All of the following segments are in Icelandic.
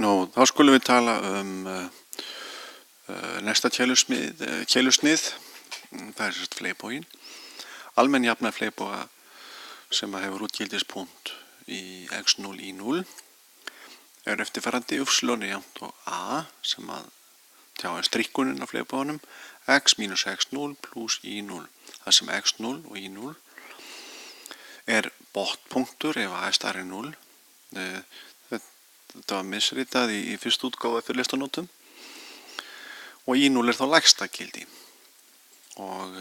Þá skulum við tala næsta keilusnið. Það er sérst fleyboginn. Almenn jafna fleyboga sem hefur útgildispunkt í x0 í 0 er eftirfarandi y jafnt og a sem að er strikkunin af fleyboganum x mínus x0 pluss y0. Það sem x0 og y0 er botnpunktur ef a er stærri en 0. Þetta var misritað í fyrstu útgáfu eftir listanótum og y0 er þá lægsta gildi og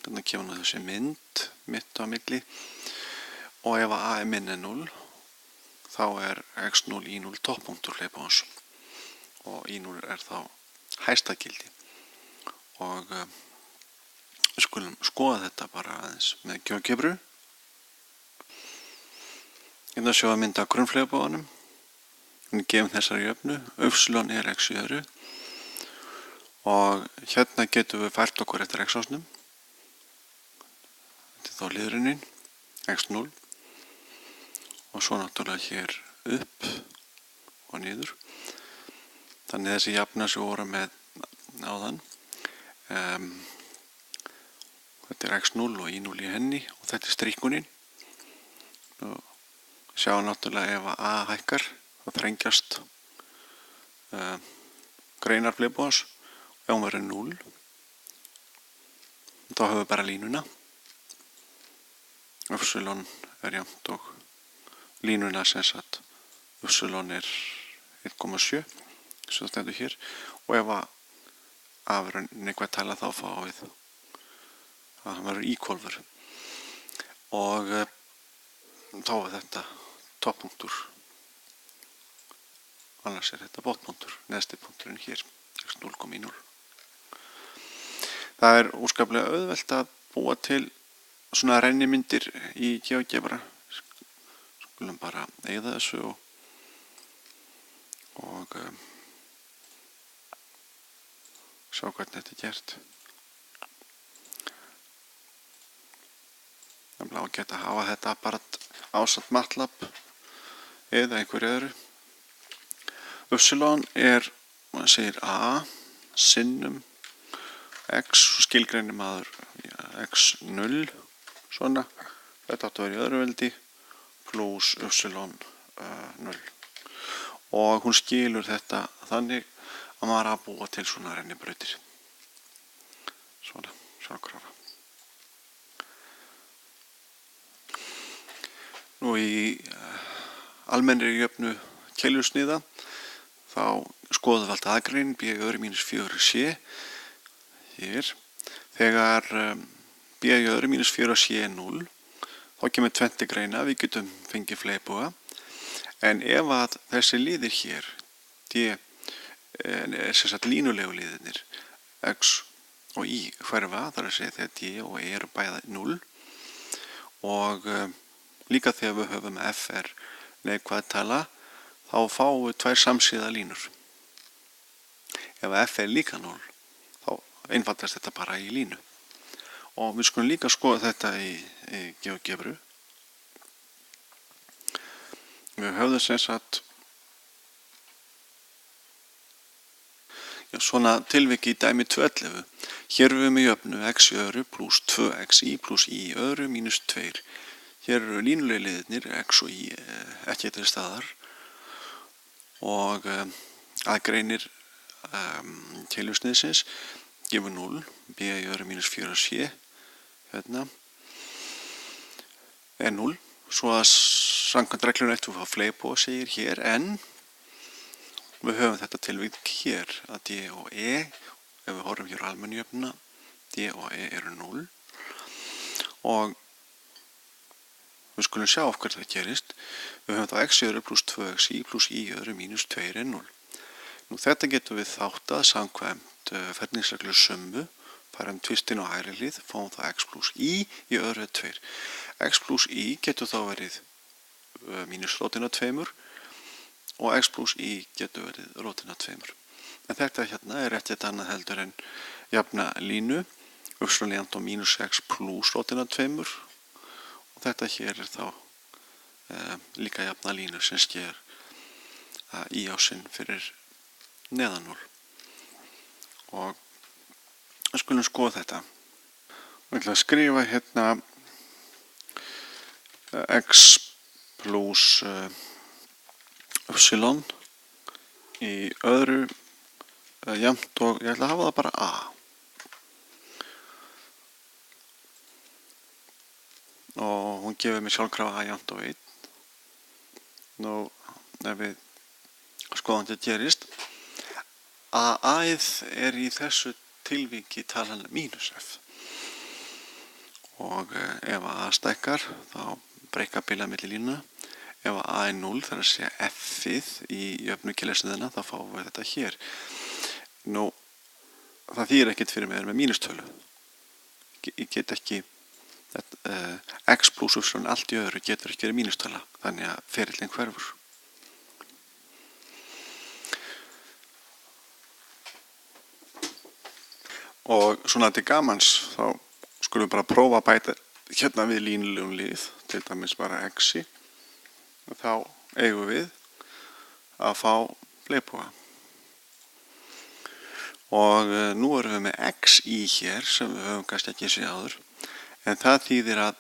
þannig kemur nú þessi mynd mitt á milli og ef a er minni en 0 þá er x0 y0 topppunktur fleybogans og y0 er þá hæsta gildi og við skulum skoða þetta bara aðeins með GeoGebru. Hérna sjá að mynda grunnfleyboganum. Við gefum þessari jöfnu, y er x í öðru og hérna getum við fært okkur eftir x-ásnum. Þetta er þá liðrunin, x0 og svo náttúrulega hér upp og niður. Þannig þessi jafna sem við vorum með áðan. Þetta er x0 og y0 í henni og þetta er strikkunin. Sjá náttúrulega ef a hækkar þá þrengjast greinar fleybogans og ef hún verður 0 þá höfum við bara línuna y er jafnt og línuna sem sagt y er 1,7 sem þetta stendur hér og ef a verður neikvæð tala þá fáum við að hann verður íkvolfur og þá er þetta topppunktur, annars er þetta botnpunktur, neðsti punkturinn hér, x0,0. Það er óskaplega auðvelt að búa til svona rennimyndir í GeoGebra. Skulum bara eyða þessu og sjá hvernig þetta er gert. Það er ágætt að hafa þetta bara ásamt MATLAB eða einhverju öðru. Y er, maður segir a sinnum x og skilgreinir maður x0 svona, þetta átti að vera í öðru veldi pluss y0 og hún skilur þetta þannig að maður að búa til svona rennibrautir svona, sjálfkrafa. Nú í almennri jöfnu keilusniða þá skoðum við allt aðgrein b öðru mínus 4c hér. Þegar b öðru mínus 4c er 0 þá kemur 20 greina, við getum fengið fleiboga en ef að þessi liðir hér d er sem sagt línulegu liðirnir x og y hverfa, þar að segja þegar d og e eru bæða 0 og líka þegar við höfum f er neikvæð tala, þá fáum við tvær samsíða línur. Ef f er líka 0, þá einfaldast þetta bara í línu. Og við skulum líka skoða þetta í GeoGebru. Við höfum sem sagt svona tilviki í dæmi 211. Hér erum við með jöfnu x í öðru pluss 2xy pluss y í öðru mínus 2. Hér eru línulegu liðirnir, x og y ekki til staðar og aðgreinir keilusniðsins gefur 0, b í öðru mínus 4c hérna er 0, svo að samkvæmt reglunum eftir að fá fleiboga segir hér en við höfum þetta tilvík hér að d og e, ef við horfum hér á almennu jöfnuna, d og e eru 0 og við skulum sjá af hvernig það gerist. Við höfum þá x í öðru pluss 2xy pluss y í öðru mínus 2 er 0. Nú þetta getum við þáttað samkvæmt ferningsreglu summu, færum tvistin á hægri hlið, fáum þá x pluss y í öðru er 2. X pluss y getur þá verið mínus rótin af 2 og x pluss y getur verið rótin af 2. En þetta hérna er ekkert annað heldur en jafna línu, y jafnt og mínus x pluss rótin af 2 og þetta hér er þá líka jafna línu sem sker í ásinn fyrir neðan 0. Og við skulum skoða þetta. Við ætlum að skrifa hérna x plus y í öðru jafnt og ég ætla að hafa það bara a. Og hún gefur mér sjálfkrafa a jafnt og 1. Nú, ef við skoðum þetta gerist, a-ið er í þessu tilviki talan mínus f. Og ef a stækkar, þá breikka bilað milli línuna. Ef a er 0, þar að segja f-ið í jöfnukélesniðina, þá fáum við þetta hér. Nú, það þýðir ekkert fyrir mig að vera með mínustölu. Ég get ekki, x plus y allt í öðru getur ekki verið mínustöla, þannig að ferillinn hverfur. Og svona til gamans, þá skulum við bara prófa að bæta hérna við línulegum lið, til dæmis bara x-i. Og þá eigum við að fá fleipúa. Og nú erum við með x í hér sem við höfum kannski ekki séð áður. En það þýðir að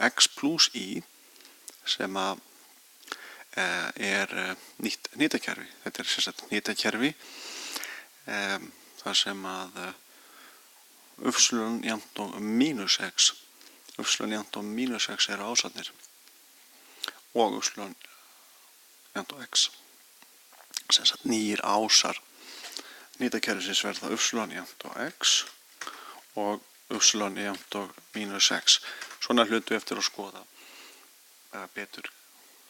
x plus y sem að er nýtt hnitakerfi. Þetta er sem sagt hnitakerfi þar sem að y jafnt og mínus x. Y jafnt og mínus x eru ásatnir. Og y jafnt og x. Sem sagt nýjir ásar hnitakerfisins verða y jafnt og x og y jafnt og mínus x. Svona hlutu eftir að skoða betur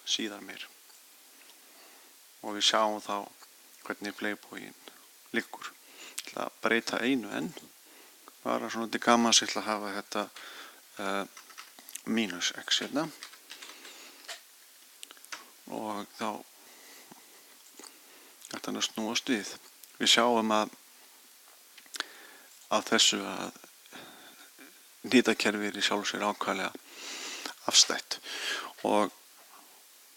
síðar meir. Og við sjáum þá hvernig fleipúginn liggur. Ég ætla að breyta einu enn. Bara svona til gamans ég ætla að hafa þetta mínus x hérna. Og þá ætla hann að snúast við. Við sjáum að þessu að hnitakerfi er í sjálfu sér ákvæðlega afstætt og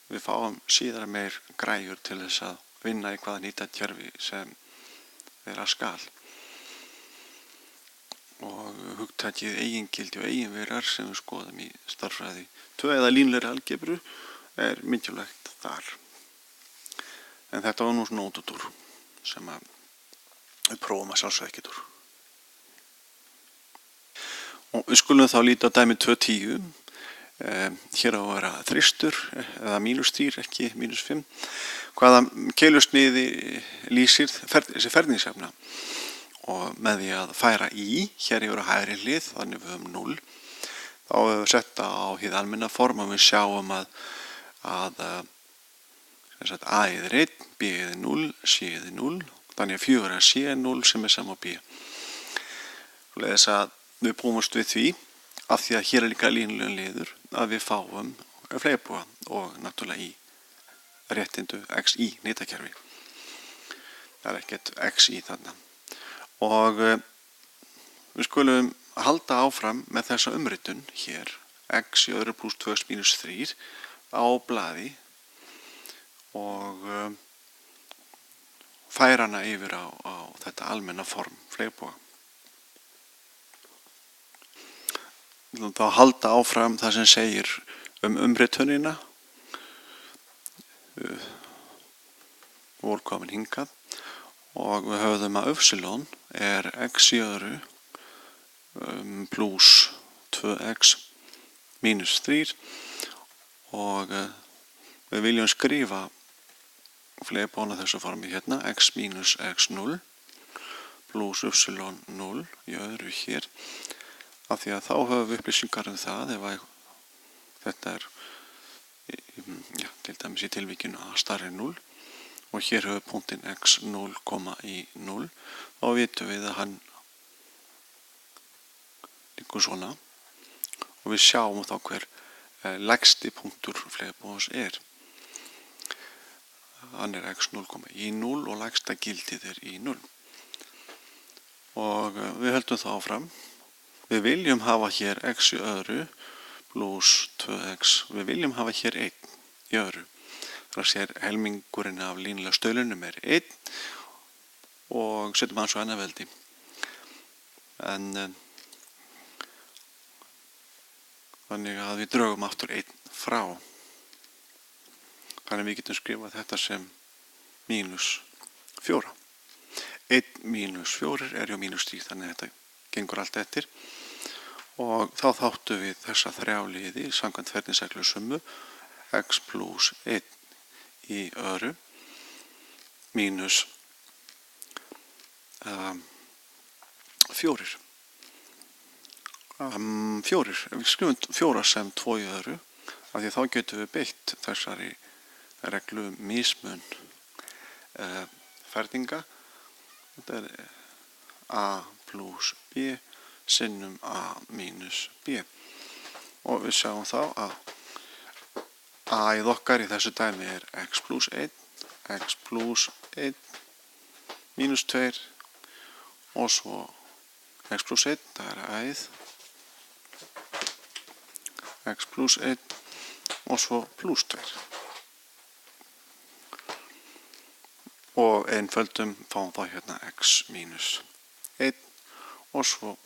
við fáum síðar meir græjur til þess að vinna í hvaða hnitakerfi sem er að skal. Og hugtakið eigingildi og eiginverar sem við skoðum í stærðfræði 2 eða línulegri algebru er mikilvægt þar. En þetta var nú svona ótutúr sem að við prófum að sjálfsögðu ekkert úr. Og við skulum þá líta á dæmi 2.10. Hér á að vera þristur eða mínus 3, ekki mínus 5. Hvaða keilusniði lýsir þessi ferningsefna. Og með því að færa í, hér yfir á hægri hlið, þannig við höfum 0. Þá höfum við setta á hið almenna form og við sjáum að a-ið er 1, b-ið er 0, c-ið er 0. Þannig að 4 er c er 0 sem er sama b. Þess að við búumst við því, af því að hér er líka línulegur liður, að við fáum fleipúa og náttúrulega í réttindu x í hnitakerfi. Það er ekkert x í þarna. Og við skulum halda áfram með þessa umritun hér, x í öðru plus 2 mínus 3 á blaði og færa hana yfir á þetta almenna form fleipúa. Þá halda áfram það sem segir umritunina. Voru komin hingað og við höfðum að y er x í öðru plus 2x mínus 3 og við viljum skrifa fleipúana þessu formi hérna, x mínus x0 plus y0 í öðru hér. Af því að þá höfum við upplýsingar það ef þetta er til dæmis í tilvíkinu a stærri 0 og hér höfum við punktinn x 0, í 0 þá vitum við að hann liggur svona og við sjáum þá hver lægsti punktur fleipúans er. Hann er x 0, í 0 og lægsta gildið er í 0. Og við höldum þá áfram. Við viljum hafa hér x í öðru plus 2x. Við viljum hafa hér 1 í öðru. þar sér helmingurinn af línulega stöðlunum er 1 og setjum hann svo annað veldi. En þannig að við drögum aftur 1 frá. Þannig að við getum skrifað þetta sem -4. 1 mínus 4 er jú -3, þannig að þetta gengur allt eftir. Og þá þáttum við þessa 3 liði samkvæmt ferningsreglu summu x plus 1 í öðru mínus 4. 4, við skrifum 4 sem 2 í öðru, af því þá getum við beitt þessari reglu mismun ferninga. Þetta er a plus b sinnum a mínus b. Og við sjáum þá að a-ið okkar í þessu dæmi er x plus 1, x plus 1 mínus 2 og svo x plus 1, það er a-ið, x plus 1 og svo plus 2. Og einföldum fáum þá hérna x mínus 1 og svo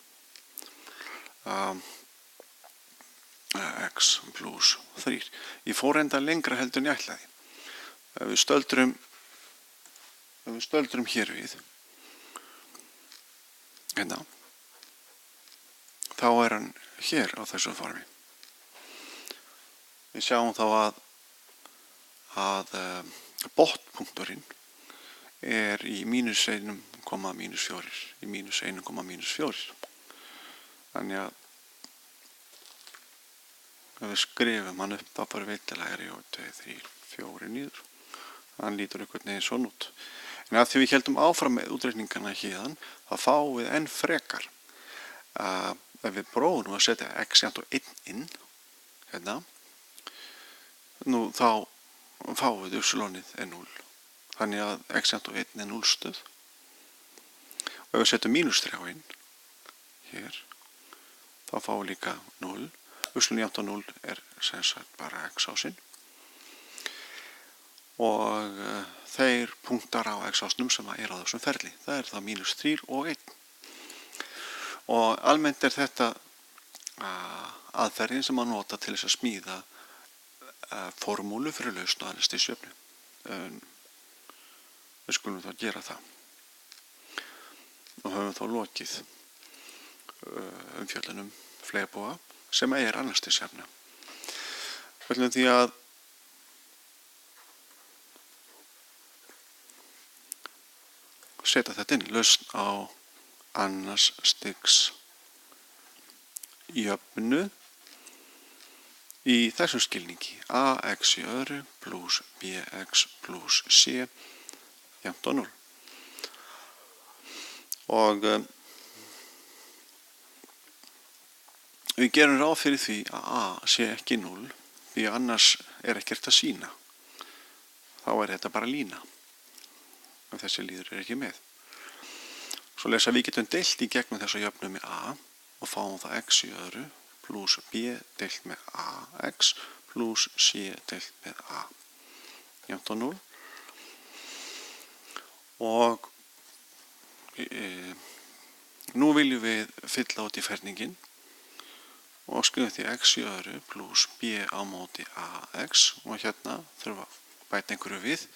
x plus 3. Ég fór enda lengra heldur en ég ætlaði. Ef við stöldrum hér við, hérna, þá er hann hér á þessu formi. Við sjáum þá að botnpunkturinn er í -1,-4, í -1,-4. Þannig að ef við skrifum hann upp, þá bara veitilegri og 2, 3, 4 nýður. Hann lítur einhvern veginn svona út. En að því við heldum áfram með útreikningana hérðan, þá fáum við enn frekar. Ef við prófum að setja x jafnt og 1 inn, hérna, nú þá fáum við upsilonið er 0. Þannig að x jafnt og 1 er 0 stöð. Og ef við setjum -3 inn, hér, þá fáum við líka 0. Upsilon jafnt og 0 er sem sagt bara x ásinn. Og þeir punktar á x-ásnum sem er á þessum ferli. Það er það -3 og 1. Og almennt er þetta aðferðin sem að nota til þess að smíða formúlu fyrir lausn á Arrhenius-jöfnu. Við skulum þá gera það. Og höfum þá lokið umfjöllunum flerbúa sem er Arrhenius-jöfna. Vegna því að setja þetta inn, lausn á annars stigs jöfnu í þessum skilningi ax í öðru plus bx plus c jafnt á 0. Og við gerum ráð fyrir því að a sé ekki 0, því annars er ekkert að sýna. Þá er þetta bara lína. Og þessi líður er ekki með. Svo lesa við getum deilt í gegnum þessa jöfnu með a og fáum það x í öðru plus b deilt með ax plus c deilt með a jafnt á 0. Og nú viljum við fylla út í ferningin og skrifum því x í öðru plus b á móti ax og hérna þurfa að bæta einhverju við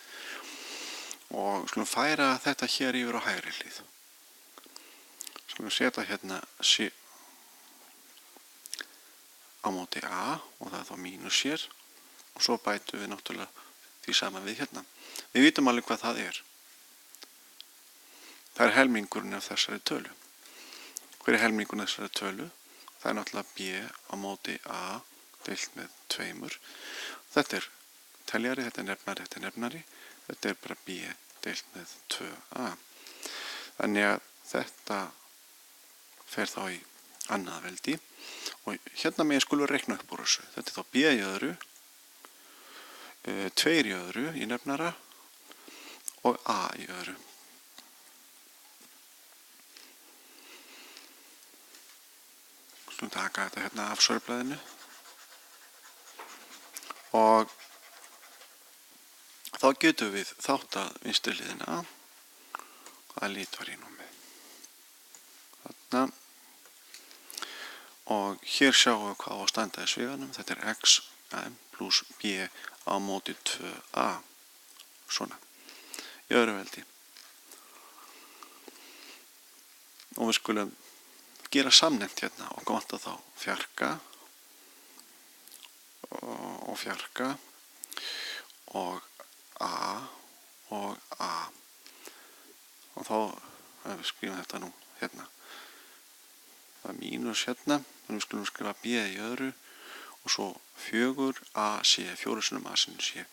og skulum færa þetta hér yfir á hægri hlið. Skulum setja hérna c á móti a og það er þá mínus hér og svo bætum við náttúrulega því saman við hérna. Við vitum alveg hvað það er. Það er helmingurinn af þessari tölu. Hver er helmingurinn af þessari tölu? Það er náttúrulega b á móti a deilt með 2. Þetta er teljari, þetta er nefnari, þetta er nefnari. Þetta er bara b deilt með 2a. Þannig að þetta fer þá í annað veldi. Og hérna með skulum við reikna upp úr þessu. Þetta er þá b í öðru, 2 í öðru í nefnara og a í öðru. Skulum taka þetta hérna af sörfblaðinu. Og þá getum við þáttað vinstri hliðina. Hvaða lit var ég nú með? Þarna. Og hér sjáum við hvað á að standa í sviganum. Þetta er x plus b á móti 2a. Svona. Í öðru veldi. Og við skulum gera samnefnt hérna og vantar þá fjarka og fjarka og a og a. Og þá við skrifum þetta nú hérna. Það er mínus hérna, þannig við skulum skrifa b í öðru og svo 4ac, 4 sinnum a sinnum c,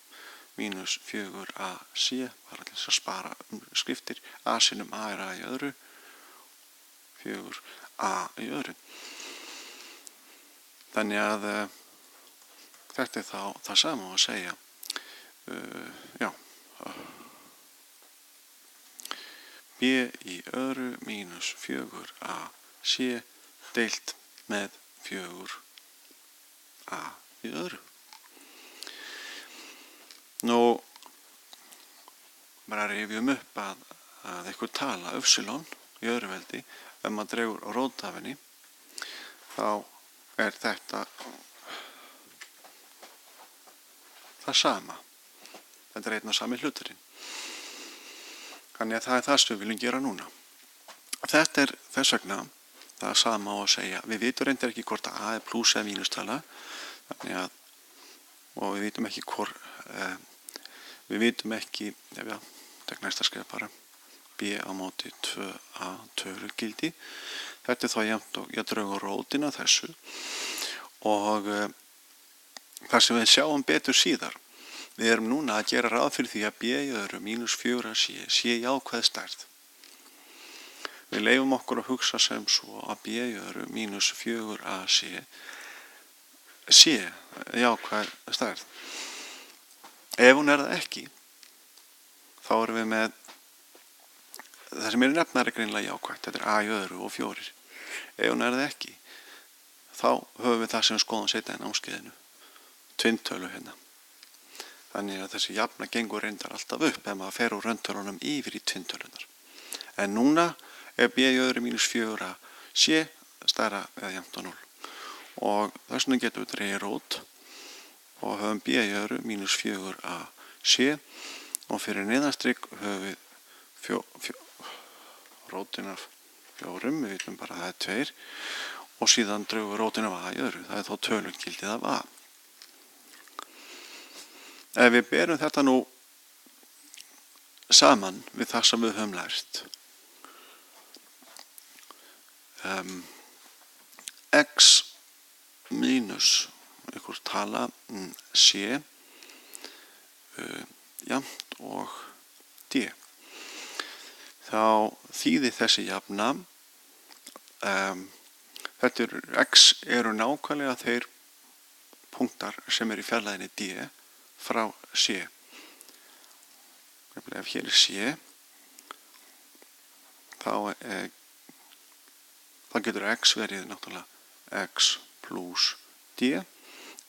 mínus 4ac, bara til þess að spara skriftir, a sinnum a er a í öðru, 4a í öðru. Þannig að þetta er þá það sama að segja, b í öðru mínus 4ac deilt með 4a í öðru. Nú, bara rifjum upp að einhver tala epsilon í öðru veldi, ef maður dregur rót af henni, þá er þetta það sama. Þetta er einn og sami hluturinn. Þannig að það er það sem við viljum gera núna. Þetta er þess vegna það sama á að segja. Við vitum reyndar ekki hvort a er pluss eða mínustala, og við vitum ekki tek næsta skrifa bara b á móti 2a tölugildi. Þetta er þá jafnt og ég draugur rótina þessu og það sem við sjáum betur síðar. Við erum núna að gera ráð fyrir því að b í öðru mínus 4ac sé jákvæð stærð. Við leyfum okkur að hugsa sem svo að b í öðru mínus 4ac sé jákvæð stærð. Ef hún er það ekki, þá erum við með það sem nefnari greinilega jákvætt. Þetta er a í öðru og 4. Ef hún er það ekki, þá höfum við það sem við skoðum setja í námskeiðinu. Tvinntölu hérna. Þannig að þessi jafna gengur reyndar alltaf upp ef maður fer úr rauntölunum yfir í tvinntölunar. En núna er b í öðru mínus 4ac stærra eða jafnt á 0. Og þess vegna getum við dregið rót og höfum b í öðru mínus 4ac og fyrir neðanstrik höfum við rótin af 4, við vitum bara að það er 2 og síðan drögum við rótin af a í öðru, það er þá tölugildið af a. Ef við berum þetta nú saman við það sem við höfum lært, x mínus einhver tala c jafnt og d, þá þýðir þessi jafna x eru nákvæmlega þeir punktar sem eru í fjarlægðinni d frá c. Ef hér er c, þá getur x verið náttúrulega x plus d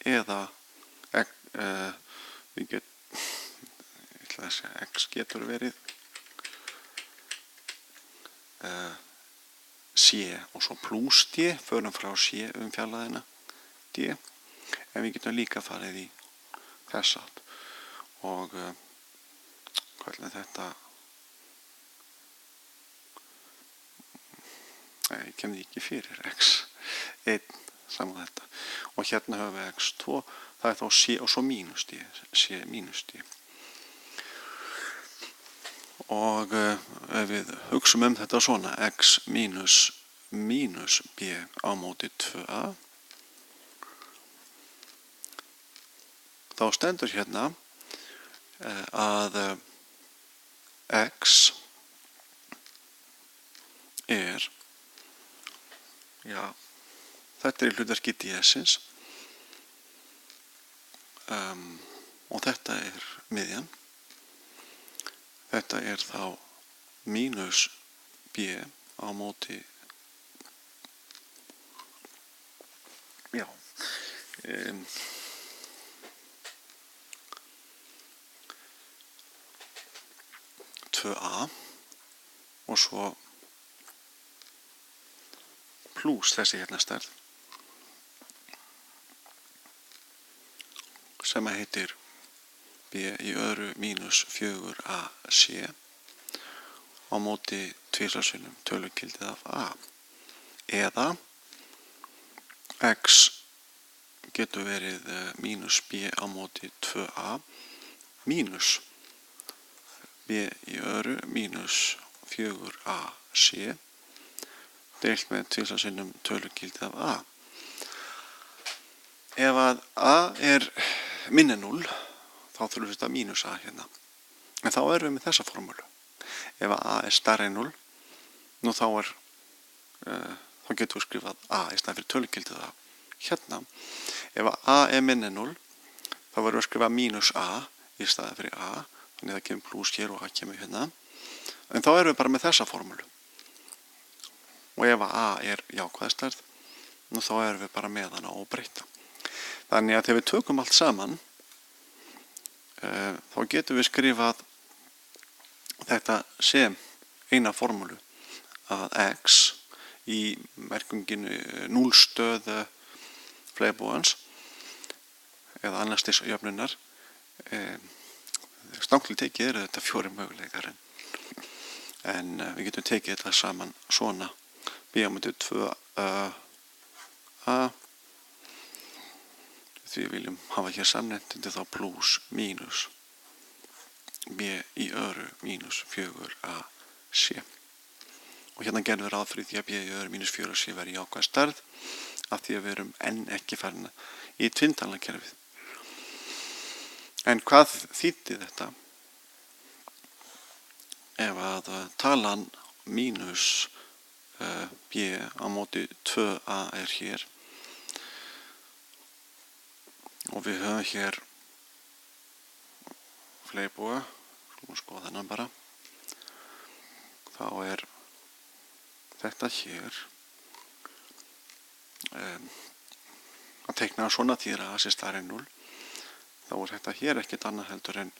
eða x getur verið c og svo plus d, förum frá c fjarlægðina d, en við getum líka farið í þess átt og hvað er þetta? Nei, ég kem því ekki fyrir x1 saman þetta og hérna höfum við x2, það er þá c og svo mínus d, c mínus d. Og ef við hugsum þetta svona, x mínus b á móti 2a, þá stendur hérna að x er, þetta er í hlutverki ds-ins og þetta er miðjan. Þetta er þá mínus b á móti, 2a og svo plús þessi hérna stærð sem heitir b í öðru mínus 4ac á móti tvisvarsinnum tölugildið af a, eða x getur verið mínus b á móti 2a mínus b í öðru mínus 4ac deilt með tvisvarsinnum tölugildið af a. Ef að a er minni 0, þá þurfum við þetta mínus a hérna. En þá erum við með þessa formúlu. Ef að a er stærri en 0, nú þá getum við skrifað a í staðinn fyrir tölugildið a hérna. Ef að a er minni en 0, þá verðum við að skrifa mínus a í staðinn fyrir a, þannig að það kemur plús hér og a kemur hérna. En þá erum við bara með þessa formúlu. Og ef að a er jákvæð stærð, nú þá erum við bara með hana óbreytta. Þannig að þegar við tökum allt saman, þá getum við skrifað þetta sem eina formúlu að x í merkinginu núllstöð flerbúans eða annars stigs jöfnunar, stanglið tekið eru þetta 4 möguleikar en við getum tekið þetta saman svona b á móti 2a því við viljum hafa hér samnefndindi þá plús mínus b í öðru mínus 4ac og hérna gerðum við ráð fyrir því að b í öðru mínus 4ac væri jákvæð stærð af því að við erum enn ekki farin í tvinntalakerfið. En hvað þýddi þetta? Ef að talan mínus b á móti 2a er hér og við höfum hér fleirbúa, skulum skoða þennan bara, þá er þetta hér að teikna svona þýðir að a sé stærri en 0, þá er þetta hér ekkert annað heldur en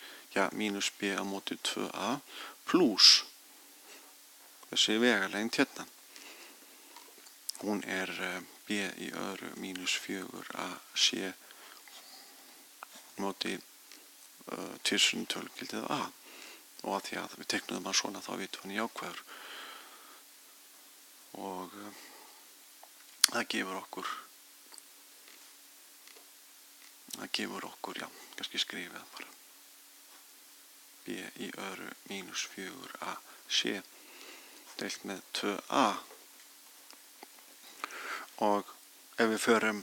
mínus b á móti 2a plús þessi vegalengd hérna. Hún er b í öðru mínus 4ac móti tvisvarsinnum tölugildið af a og að því að við teiknuðum hann svona þá vitum hann jákvæður og það gefur okkur kannski skrifið bara b í öðru mínus 4ac deilt með 2a og ef við förum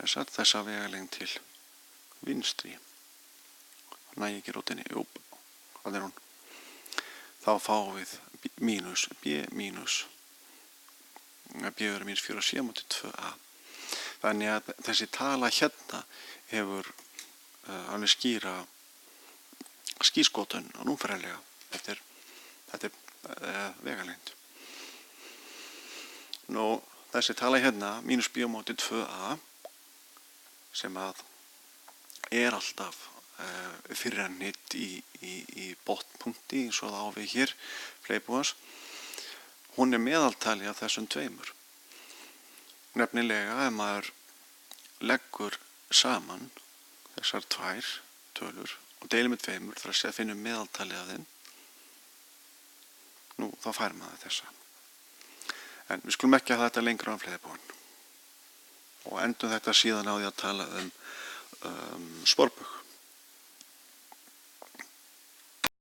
þessa vegalengd til vinstri nægi ekki rótinni, hvað er hún? Þá fáum við mínus b mínus b öðru mínus 4ac móti 2a. Þannig að þessi tala hérna hefur alveg skírskotun og númferðarlega. Þetta er vegalengd. Nú, þessi tala hérna, mínus b móti 2a, sem að er alltaf fyrir að nitt í botnpunkti eins og það á við hér fleirbúans, hún er meðaltali af þessum tveimur. Nefnilega ef maður leggur saman þessar tvær tölur og deilir með tveimur þar að finna meðaltali af þeim, nú þá fær maður þessa. En við skulum ekki að þetta lengra fleirbúan og endum þetta síðan á því að tala sporbaug.